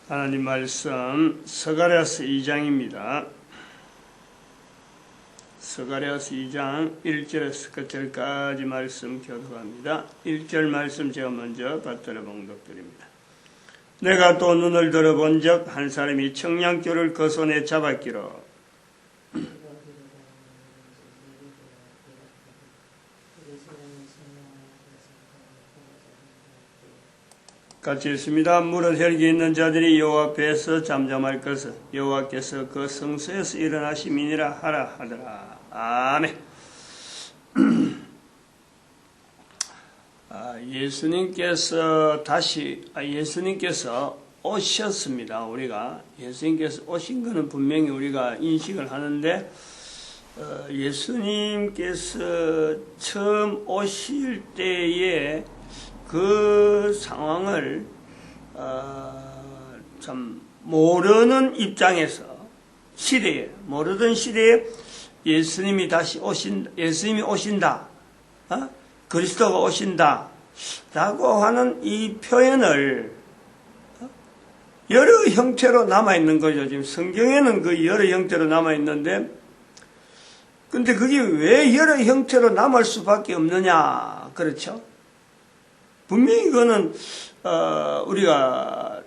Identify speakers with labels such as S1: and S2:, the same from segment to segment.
S1: 하나님 말씀 스가랴서 2장입니다. 스가랴서 2장 1절에서 끝절까지 말씀 교독합니다. 1절 말씀 제가 먼저 받들어 봉독드립니다. 내가 또 눈을 들어본 적 한 사람이 청량교를 그 손에 잡았기로 같이 읽습니다. 무릇 혈기 있는 자들이 여호와 앞에서 잠잠할 것을 여호와께서 그 성소에서 일어나심이니라 하라 하더라. 아멘. 예수님께서 오셨습니다. 우리가 예수님께서 오신 것은 분명히 우리가 인식을 하는데 예수님께서 처음 오실 때에 그 상황을 참 모르는 입장에서 모르던 시대에 예수님이 오신다, 그리스도가 오신다라고 하는 이 표현을 여러 형태로 남아 있는 거죠. 지금 성경에는 그 여러 형태로 남아 있는데, 근데 그게 왜 여러 형태로 남을 수밖에 없느냐, 그렇죠? 분명히 그거는 우리가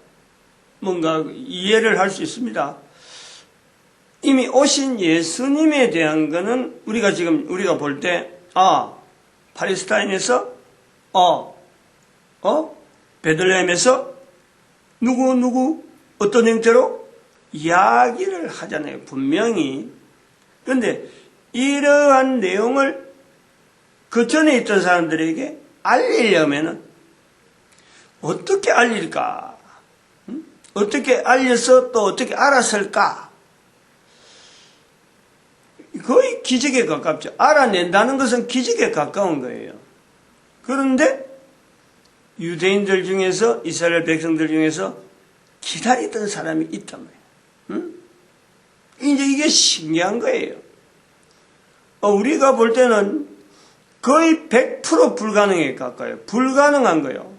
S1: 뭔가 이해를 할 수 있습니다. 이미 오신 예수님에 대한 거는 우리가 볼 때 팔레스타인에서 베들레헴에서 누구 어떤 형태로 이야기를 하잖아요. 분명히. 그런데 이러한 내용을 그 전에 있던 사람들에게 알리려면은 어떻게 알릴까? 어떻게 알려서 또 어떻게 알았을까? 거의 기적에 가깝죠. 알아낸다는 것은 기적에 가까운 거예요. 그런데 유대인들 중에서, 이스라엘 백성들 중에서 기다리던 사람이 있단 말이에요. 이제 이게 신기한 거예요. 우리가 볼 때는 거의 100% 불가능에 가까워요. 불가능한 거예요.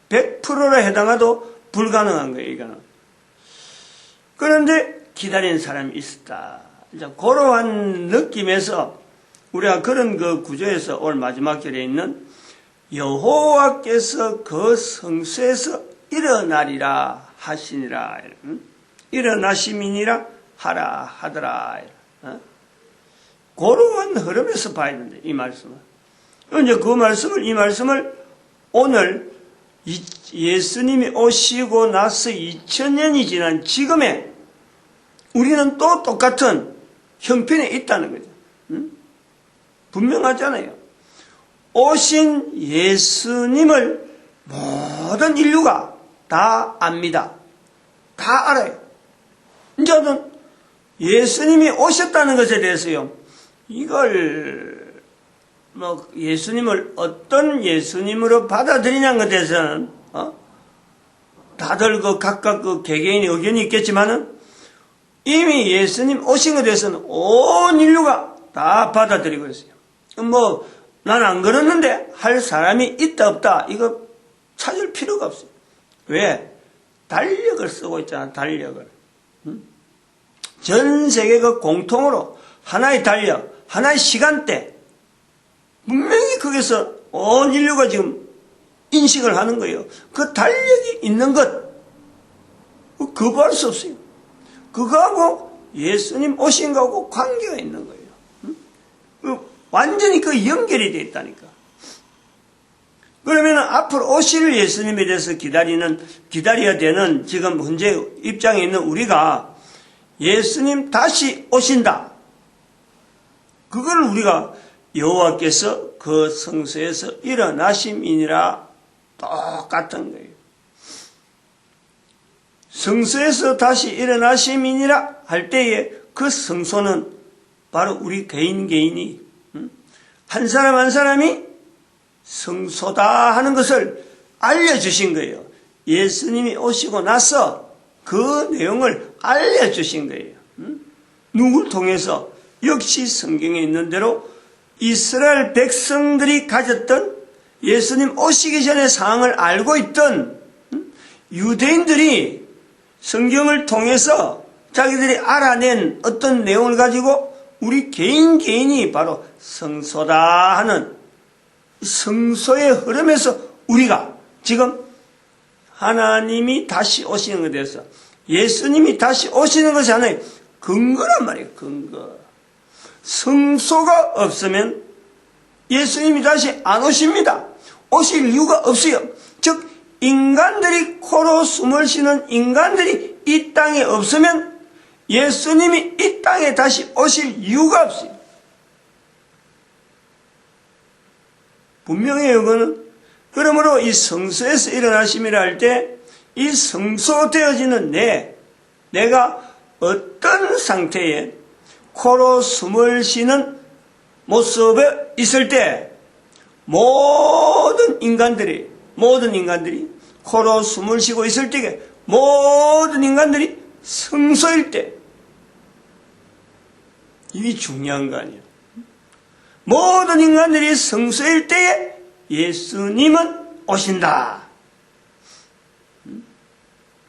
S1: 100%로 해당하도 불가능한 거예요, 이거는. 그런데 기다리는 사람이 있었다. 그러한 느낌에서 우리가 그런 그 구조에서 오늘 마지막 절에 있는 여호와께서 그 성소에서 일어나리라 하시니라, 일어나심이니라 하라 하더라. 그러한 흐름에서 봐야 되는데, 이 말씀은. 이제 이 말씀을 오늘 예수님이 오시고 나서 2000년이 지난 지금에 우리는 또 똑같은 형편에 있다는 거죠. 분명하잖아요. 오신 예수님을 모든 인류가 다 압니다. 다 알아요. 이제는 예수님이 오셨다는 것에 대해서요, 이걸 예수님을 어떤 예수님으로 받아들이냐는 것에 대해서는 다들 각각 개개인의 의견이 있겠지만은 이미 예수님 오신 것에 대해서는 온 인류가 다 받아들이고 있어요. 난 안 그랬는데 할 사람이 있다 없다 이거 찾을 필요가 없어요. 왜? 달력을 쓰고 있잖아. 달력을. 전 세계가 공통으로 하나의 달력, 하나의 시간대, 분명히 거기서 온 인류가 지금 인식을 하는 거예요. 그 달력이 있는 것, 거부할 수 없어요. 그거하고 예수님 오신 거하고 관계가 있는 거예요. 완전히 그 연결이 되어 있다니까. 그러면 앞으로 오실 예수님에 대해서 기다려야 되는 지금 현재 입장에 있는 우리가 예수님 다시 오신다. 그걸 우리가 여호와께서 그 성소에서 일어나심이니라 똑같은 거예요. 성소에서 다시 일어나심이니라 할 때에 그 성소는 바로 우리 개인이 한 사람 한 사람이 성소다 하는 것을 알려주신 거예요. 예수님이 오시고 나서 그 내용을 알려주신 거예요. 누굴 통해서? 역시 성경에 있는 대로 이스라엘 백성들이 가졌던 예수님 오시기 전에 상황을 알고 있던 유대인들이 성경을 통해서 자기들이 알아낸 어떤 내용을 가지고 우리 개인이 바로 성소다 하는 성소의 흐름에서 우리가 지금 하나님이 다시 오시는 것에 대해서 예수님이 다시 오시는 것이 하나의 근거란 말이에요. 근거. 성소가 없으면 예수님이 다시 안 오십니다. 오실 이유가 없어요. 즉 인간들이 코로 숨을 쉬는 인간들이 이 땅에 없으면 예수님이 이 땅에 다시 오실 이유가 없어요. 분명해요. 그거는. 그러므로 이 성소에서 일어나심이라 할 때 이 성소되어지는 내가 어떤 상태에 코로 숨을 쉬는 모습에 있을 때 모든 인간들이 코로 숨을 쉬고 있을 때에 모든 인간들이 성소일 때 이게 중요한 거 아니에요. 모든 인간들이 성소일 때에 예수님은 오신다.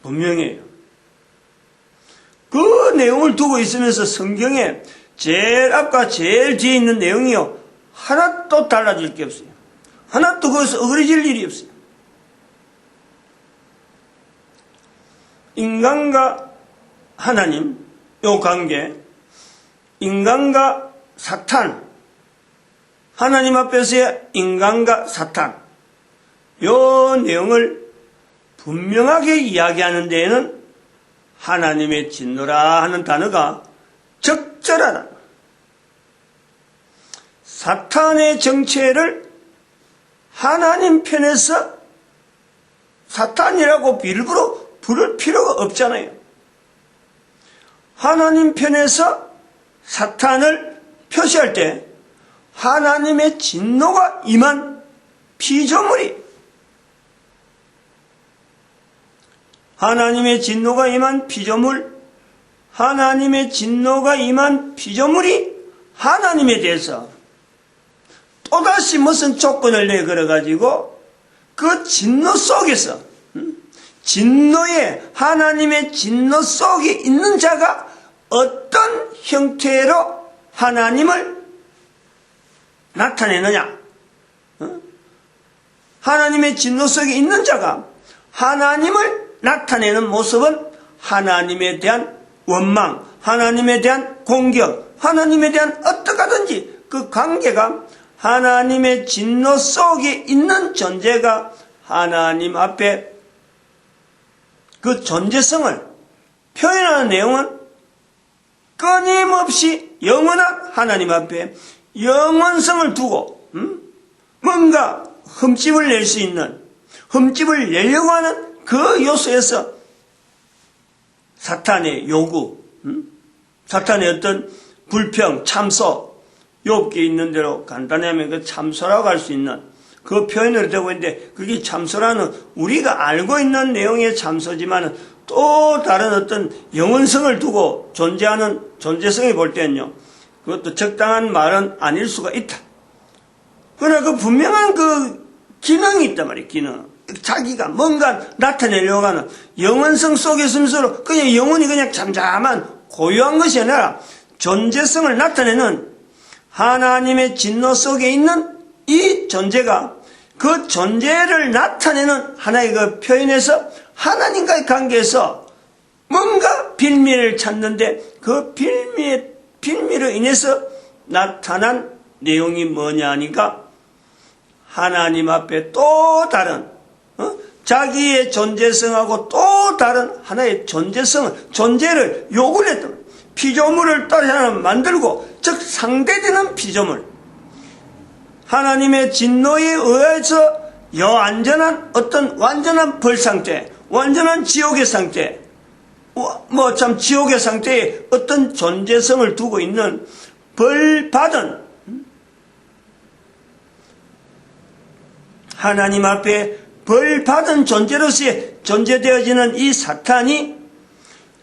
S1: 분명해요. 그 내용을 두고 있으면서 성경에 제일 앞과 제일 뒤에 있는 내용이요. 하나도 달라질 게 없어요. 하나도 거기서 어그러질 일이 없어요. 인간과 하나님, 요 관계, 인간과 사탄, 하나님 앞에서의 인간과 사탄, 요 내용을 분명하게 이야기하는 데에는 하나님의 진노라 하는 단어가 적절하다. 사탄의 정체를 하나님 편에서 사탄이라고 일부러 부를 필요가 없잖아요. 하나님 편에서 사탄을 표시할 때 하나님의 진노가 임한 피조물이 하나님의 진노가 임한 피조물, 하나님의 진노가 임한 피조물이 하나님에 대해서 또다시 무슨 조건을 내걸어가지고 그 진노 속에서 하나님의 진노 속에 있는 자가 어떤 형태로 하나님을 나타내느냐. 하나님의 진노 속에 있는 자가 하나님을 나타내는 모습은 하나님에 대한 원망, 하나님에 대한 공격, 하나님에 대한 어떡하든지 그 관계가 하나님의 진노 속에 있는 존재가 하나님 앞에 그 존재성을 표현하는 내용은 끊임없이 영원한 하나님 앞에 영원성을 두고 뭔가 흠집을 낼 수 있는, 흠집을 내려고 하는 그 요소에서 사탄의 요구, 사탄의 어떤 불평, 참소, 욥기에 있는 대로 간단히 하면 그 참소라고 할 수 있는 그 표현으로 되고 있는데 그게 참소라는 우리가 알고 있는 내용의 참소지만 또 다른 어떤 영원성을 두고 존재하는 존재성을 볼 때는요, 그것도 적당한 말은 아닐 수가 있다. 그러나 그 분명한 그 기능이 있단 말이에요, 기능. 자기가 뭔가 나타내려고 하는 영원성 속에 있으면서 그냥 영혼이 그냥 잠잠한 고요한 것이 아니라 존재성을 나타내는 하나님의 진노 속에 있는 이 존재가 그 존재를 나타내는 하나의 그 표현에서 하나님과의 관계에서 뭔가 빌미를 찾는데 그 빌미로 인해서 나타난 내용이 뭐냐 하니까 하나님 앞에 또 다른 자기의 존재성하고 또 다른 하나의 존재를 요구를 했던 피조물을 또 하나 만들고, 즉 상대되는 피조물, 하나님의 진노에 의해서 여완전한 어떤 완전한 벌 상태, 완전한 지옥의 상태, 지옥의 상태에 어떤 존재성을 두고 있는 벌 받은 하나님 앞에 벌 받은 존재로서의 존재되어지는 이 사탄이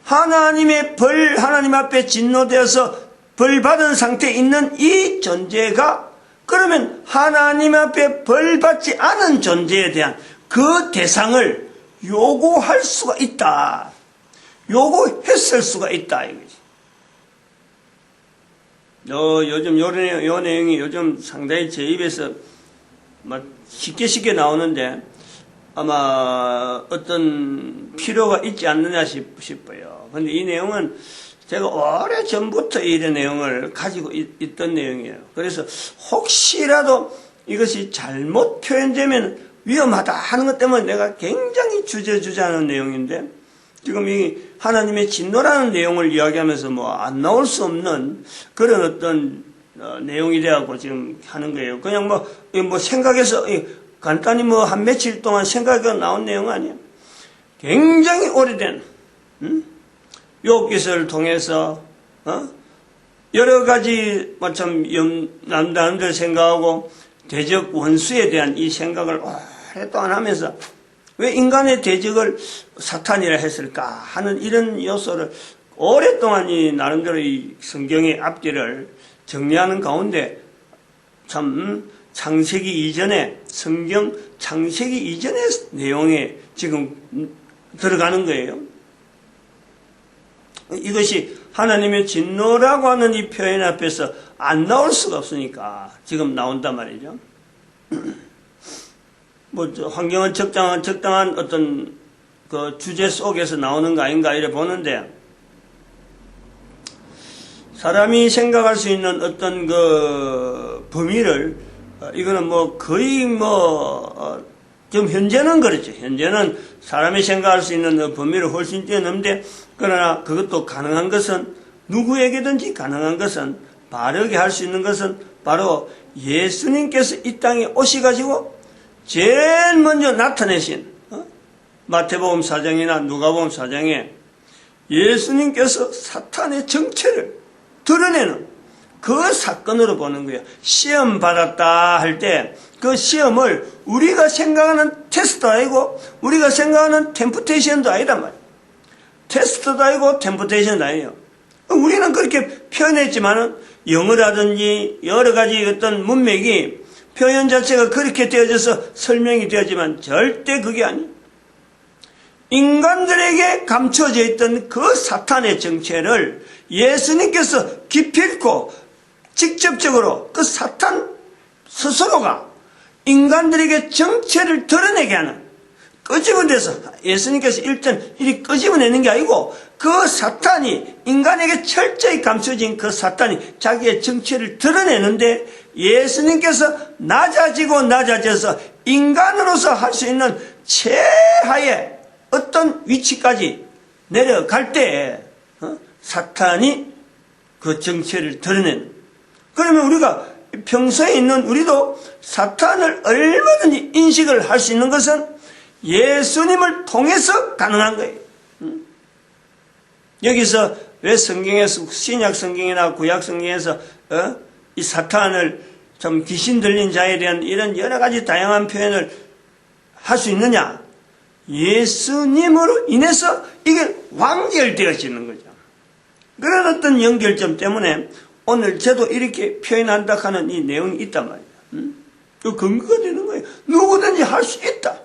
S1: 하나님 앞에 진노되어서 벌 받은 상태에 있는 이 존재가 그러면 하나님 앞에 벌 받지 않은 존재에 대한 그 대상을 요구할 수가 있다. 요구했을 수가 있다 이거지. 요즘 요 내용이 요즘 상당히 제 입에서 막 쉽게 나오는데 아마 어떤 필요가 있지 않느냐 싶어요. 근데 이 내용은 제가 오래 전부터 이런 내용을 가지고 있던 내용이에요. 그래서 혹시라도 이것이 잘못 표현되면 위험하다 하는 것 때문에 내가 굉장히 주저하는 내용인데, 지금 이 하나님의 진노라는 내용을 이야기하면서 뭐 안 나올 수 없는 그런 어떤 내용이 돼갖고 지금 하는 거예요. 그냥 뭐 생각해서 간단히 뭐 한 며칠 동안 생각해서 나온 내용 아니에요. 굉장히 오래된 욥기서를 통해서 여러 가지 마참 남들 생각하고 대적 원수에 대한 이 생각을 오랫동안 하면서 왜 인간의 대적을 사탄이라 했을까 하는 이런 요소를 오랫동안 이 나름대로 이 성경의 앞뒤를 정리하는 가운데 참 창세기 이전에 성경 창세기 이전의 내용에 지금 들어가는 거예요. 이것이 하나님의 진노라고 하는 이 표현 앞에서 안 나올 수가 없으니까 지금 나온단 말이죠. 뭐 환경은 적당한 어떤 그 주제 속에서 나오는 거 아닌가 이래 보는데, 사람이 생각할 수 있는 어떤 그 범위를 이거는 뭐 거의 지금 현재는 그렇죠. 현재는 사람이 생각할 수 있는 범위를 훨씬 뛰어넘는데, 그러나 그것도 가능한 것은 누구에게든지 가능한 것은 바르게 할 수 있는 것은 바로 예수님께서 이 땅에 오셔가지고 제일 먼저 나타내신 마태복음 4장이나 누가복음 4장에 예수님께서 사탄의 정체를 드러내는 그 사건으로 보는 거예요. 시험 받았다 할 때 그 시험을 우리가 생각하는 테스트도 아니고 우리가 생각하는 템프테이션도 아니란 말이에요. 테스트도 아니고 템프테이션도 아니에요. 우리는 그렇게 표현했지만은 영어라든지 여러 가지 어떤 문맥이 표현 자체가 그렇게 되어져서 설명이 되었지만 절대 그게 아니에요. 인간들에게 감춰져 있던 그 사탄의 정체를 예수님께서 기필코 직접적으로 그 사탄 스스로가 인간들에게 정체를 드러내게 하는, 끄집어내서 예수님께서 일단 이리 끄집어내는 게 아니고 그 사탄이 인간에게 철저히 감춰진 그 사탄이 자기의 정체를 드러내는데, 예수님께서 낮아져서 인간으로서 할 수 있는 최하의 어떤 위치까지 내려갈 때 사탄이 그 정체를 드러내는. 그러면 우리가 평소에 있는 우리도 사탄을 얼마든지 인식을 할 수 있는 것은 예수님을 통해서 가능한 거예요. 여기서 왜 성경에서 신약 성경이나 구약 성경에서 이 사탄을 좀 귀신 들린 자에 대한 이런 여러 가지 다양한 표현을 할 수 있느냐? 예수님으로 인해서 이게 완결되어지는 거죠. 그런 어떤 연결점 때문에 오늘 저도 이렇게 표현한다 하는 이 내용이 있단 말이에요. 그 근거가 되는 거예요. 누구든지 할 수 있다.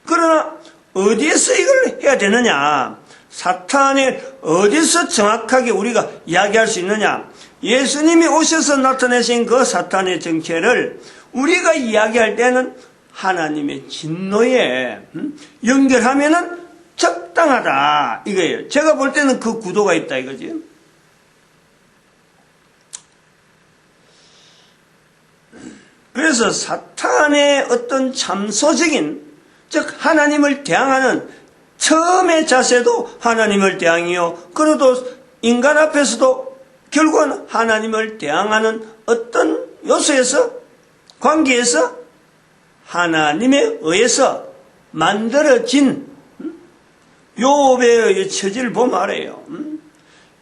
S1: 그러나 어디에서 이걸 해야 되느냐? 사탄이 어디서 정확하게 우리가 이야기할 수 있느냐? 예수님이 오셔서 나타내신 그 사탄의 정체를 우리가 이야기할 때는 하나님의 진노에 연결하면은 적당하다 이거예요. 제가 볼 때는 그 구도가 있다 이거지. 그래서 사탄의 어떤 참소적인, 즉 하나님을 대항하는 처음의 자세도 하나님을 대항이요, 그래도 인간 앞에서도 결국은 하나님을 대항하는 어떤 요소에서, 관계에서 하나님에 의해서 만들어진 욥의 처지를 보면 알아요.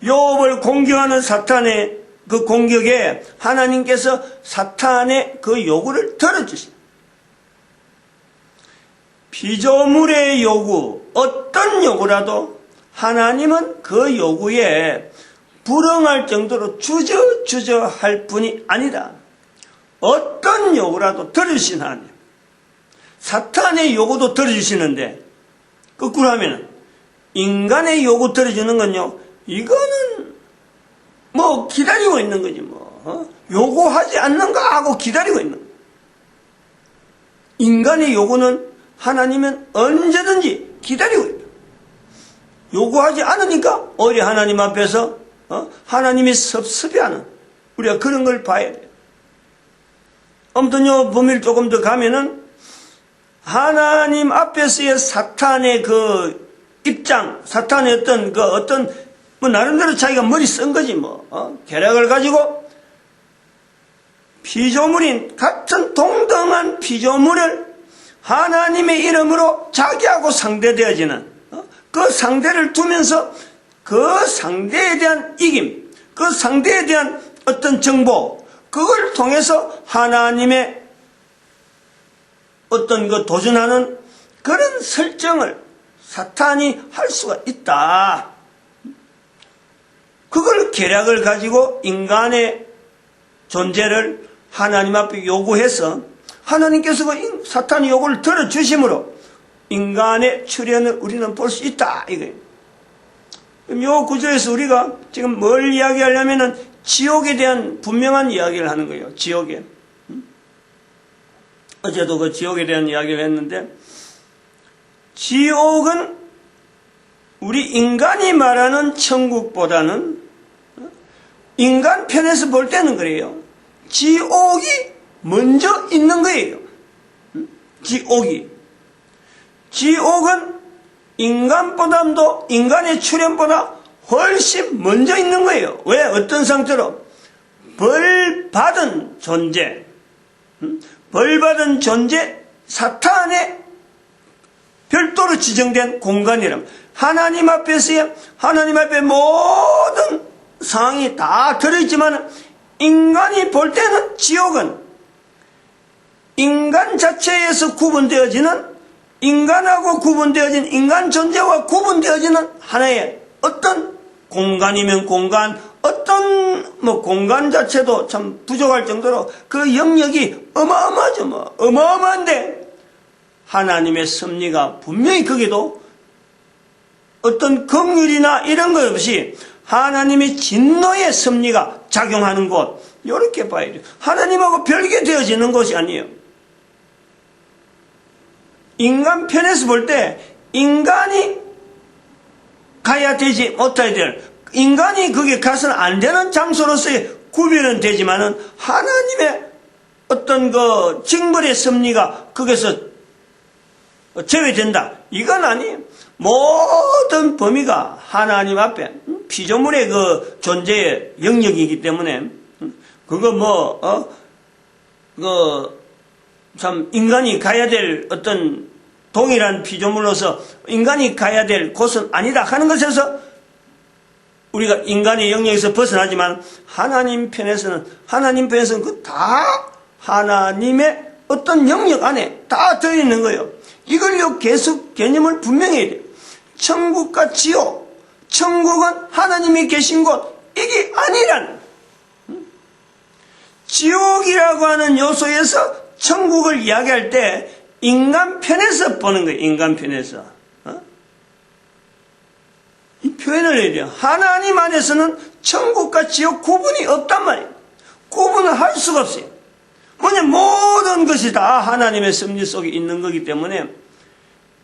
S1: 욥을 공격하는 사탄의 그 공격에 하나님께서 사탄의 그 요구를 들어주십니다. 피조물의 요구, 어떤 요구라도 하나님은 그 요구에 불응할 정도로 주저할 뿐이 아니라 어떤 요구라도 들어주신 하나님. 사탄의 요구도 들어주시는데 거꾸로 하면 인간의 요구 들어주는 건요, 이거는 뭐 기다리고 있는 거지 뭐. 요구하지 않는가 하고 기다리고 있는 거예요. 인간의 요구는 하나님은 언제든지 기다리고 있다. 요구하지 않으니까 오히려 하나님 앞에서 하나님이 섭섭해하는, 우리가 그런 걸 봐야 돼요. 아무튼 요 범위를 조금 더 가면은 하나님 앞에서의 사탄의 그 입장, 사탄의 어떤 뭐 나름대로 자기가 머리 쓴 거지 뭐. 계략을 가지고 피조물인 같은 동등한 피조물을 하나님의 이름으로 자기하고 상대되어지는 그 상대를 두면서 그 상대에 대한 이김, 그 상대에 대한 어떤 정보, 그걸 통해서 하나님의 어떤 그 도전하는 그런 설정을 사탄이 할 수가 있다. 그걸 계략을 가지고 인간의 존재를 하나님 앞에 요구해서 하나님께서 그 사탄의 요구를 들어주심으로 인간의 출현을 우리는 볼 수 있다, 이거예요. 이 구절에서 우리가 지금 뭘 이야기하려면은 지옥에 대한 분명한 이야기를 하는 거예요. 지옥에. 어제도 그 지옥에 대한 이야기를 했는데, 지옥은 우리 인간이 말하는 천국보다는 인간 편에서 볼 때는 그래요. 지옥이 먼저 있는 거예요. 지옥은 인간보다도 인간의 출현보다 훨씬 먼저 있는 거예요. 왜? 어떤 상태로? 벌받은 존재, 사탄의 별도로 지정된 공간이라면 하나님 앞에 모든 상황이 다 들어있지만 인간이 볼 때는 지옥은 인간 자체에서 구분되어지는, 인간하고 구분되어진 인간 존재와 구분되어지는 하나의 어떤 공간이면 공간, 어떤 공간 자체도 참 부족할 정도로 그 영역이 어마어마하죠. 뭐 어마어마한데 하나님의 섭리가 분명히 거기도 어떤 긍휼이나 이런 것 없이 하나님의 진노의 섭리가 작용하는 곳, 이렇게 봐야 돼요. 하나님하고 별개되어지는 곳이 아니에요. 인간 편에서 볼 때 인간이 가야 되지 못해야 될, 인간이 거기에 가서는 안 되는 장소로서의 구별은 되지만은 하나님의 어떤 그 징벌의 섭리가 거기서 제외된다, 이건 아니에요. 모든 범위가 하나님 앞에 피조물의 그 존재의 영역이기 때문에 그거 참 인간이 가야 될 어떤 동일한 피조물로서 인간이 가야 될 곳은 아니다 하는 것에서 우리가 인간의 영역에서 벗어나지만 하나님 편에서는 그 다 하나님의 어떤 영역 안에 다 들어있는 거예요. 이걸요 계속 개념을 분명히 해야 돼요. 천국과 지옥, 천국은 하나님이 계신 곳, 이게 아니란, 지옥이라고 하는 요소에서 천국을 이야기할 때 인간 편에서 보는 거예요. 인간 편에서. 이 표현을 해야 돼요. 하나님 안에서는 천국과 지옥 구분이 없단 말이에요. 구분을 할 수가 없어요. 뭐냐, 모든 것이 다 하나님의 섭리 속에 있는 거기 때문에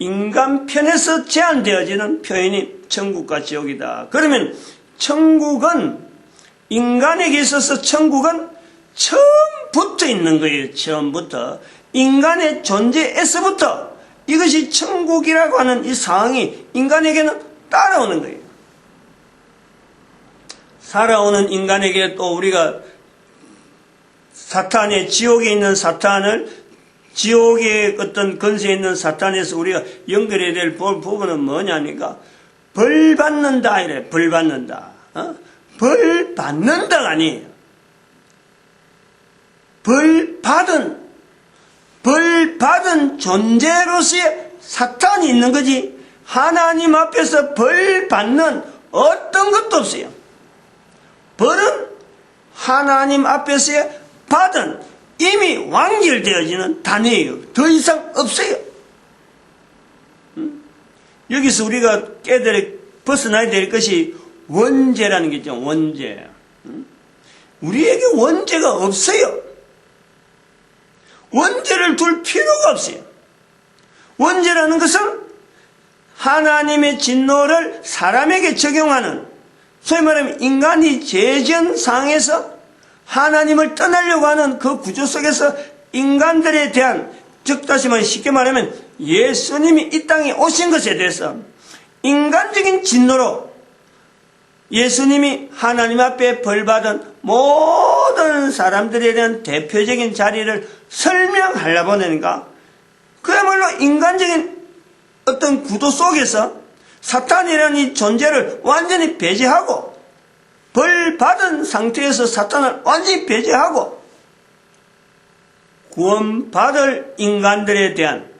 S1: 인간 편에서 제한되어지는 표현이 천국과 지옥이다. 그러면 천국은, 인간에게 있어서 천국은 처음부터 있는 거예요. 처음부터. 인간의 존재에서부터 이것이 천국이라고 하는 이 상황이 인간에게는 따라오는 거예요. 살아오는 인간에게 또 우리가 사탄의, 지옥에 있는 사탄을, 지옥의 어떤 근세에 있는 사탄에서 우리가 연결해야 될 부분은 뭐냐니까, 벌 받는다 이래. 벌 받는다. 벌 받는다가 아니에요. 벌 받은 존재로서의 사탄이 있는 거지, 하나님 앞에서 벌 받는 어떤 것도 없어요. 벌은 하나님 앞에서의 받은, 이미 완결되어지는 단위예요. 더 이상 없어요. 여기서 우리가 벗어나야 될 것이 원죄라는 게 있죠. 원죄. 우리에게 원죄가 없어요. 원죄를 둘 필요가 없어요. 원죄라는 것은 하나님의 진노를 사람에게 적용하는, 소위 말하면 인간이 죄전상에서 하나님을 떠나려고 하는 그 구조 속에서 인간들에 대한, 즉 다시 말해 쉽게 말하면 예수님이 이 땅에 오신 것에 대해서 인간적인 진노로 예수님이 하나님 앞에 벌받은 모든 사람들에 대한 대표적인 자리를 설명하려고 하니까, 그야말로 인간적인 어떤 구도 속에서 사탄이라는 이 존재를 완전히 배제하고, 벌받은 상태에서 사탄을 완전히 배제하고, 구원받을 인간들에 대한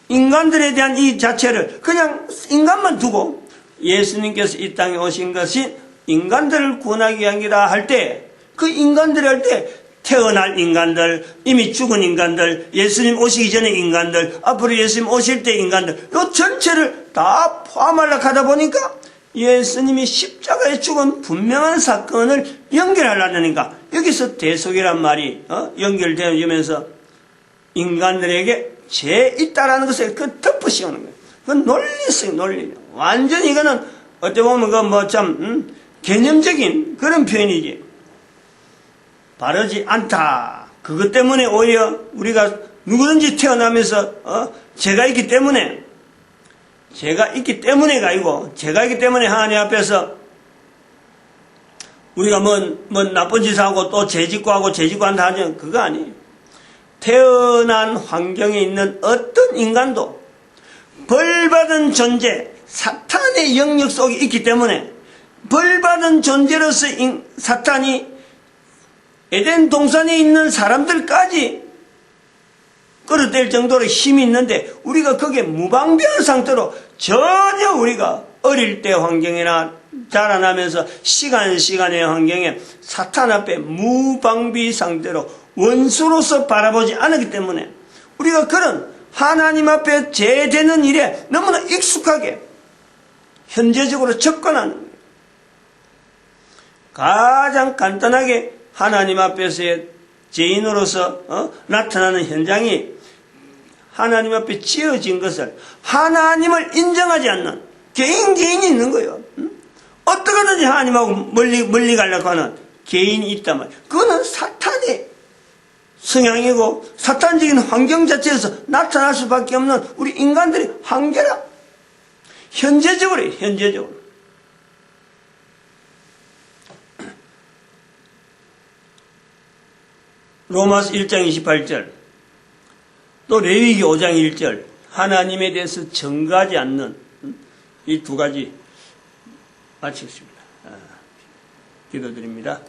S1: 이 자체를 그냥 인간만 두고, 예수님께서 이 땅에 오신 것이 인간들을 구원하기 위함이라 할 때, 그 인간들 할 때 태어날 인간들, 이미 죽은 인간들, 예수님 오시기 전에 인간들, 앞으로 예수님 오실 때 인간들, 이 전체를 다 포함하려고 하다 보니까 예수님이 십자가에 죽은 분명한 사건을 연결하려니까 여기서 대속이란 말이 연결되면서 인간들에게 죄 있다라는 것을 그 덮어 씌우는 거예요. 그건 논리성이 논리. 완전히 이거는 어떻게 보면 개념적인 그런 표현이지. 바르지 않다. 그것 때문에 오히려 우리가 누구든지 태어나면서 죄가 있기 때문에가 아니고, 죄가 있기 때문에 하나님 앞에서 우리가 나쁜 짓을 하고 또 죄짓고 하고 죄짓고 한다 하면 그거 아니에요. 태어난 환경에 있는 어떤 인간도 벌받은 존재, 사탄의 영역 속에 있기 때문에, 벌받은 존재로서 사탄이 에덴 동산에 있는 사람들까지 끌어댈 정도로 힘이 있는데, 우리가 거기에 무방비한 상태로 전혀 우리가 어릴 때 환경이나 자라나면서 시간의 환경에 사탄 앞에 무방비 상태로 원수로서 바라보지 않았기 때문에, 우리가 그런 하나님 앞에 죄되는 일에 너무나 익숙하게 현재적으로 접근하는 거예요. 가장 간단하게 하나님 앞에서의 죄인으로서 나타나는 현장이, 하나님 앞에 지어진 것을 하나님을 인정하지 않는 개인이 있는 거예요. 어떻게든지 하나님하고 멀리 가려고 하는 개인이 있단 말이에요. 그거는 사탄의 성향이고 사탄적인 환경 자체에서 나타날 수밖에 없는 우리 인간들의 한계라. 현재적으로. 로마서 1장 28절, 또 레위기 5장 1절, 하나님에 대해서 정가하지 않는 이 두 가지 마치겠습니다. 기도드립니다.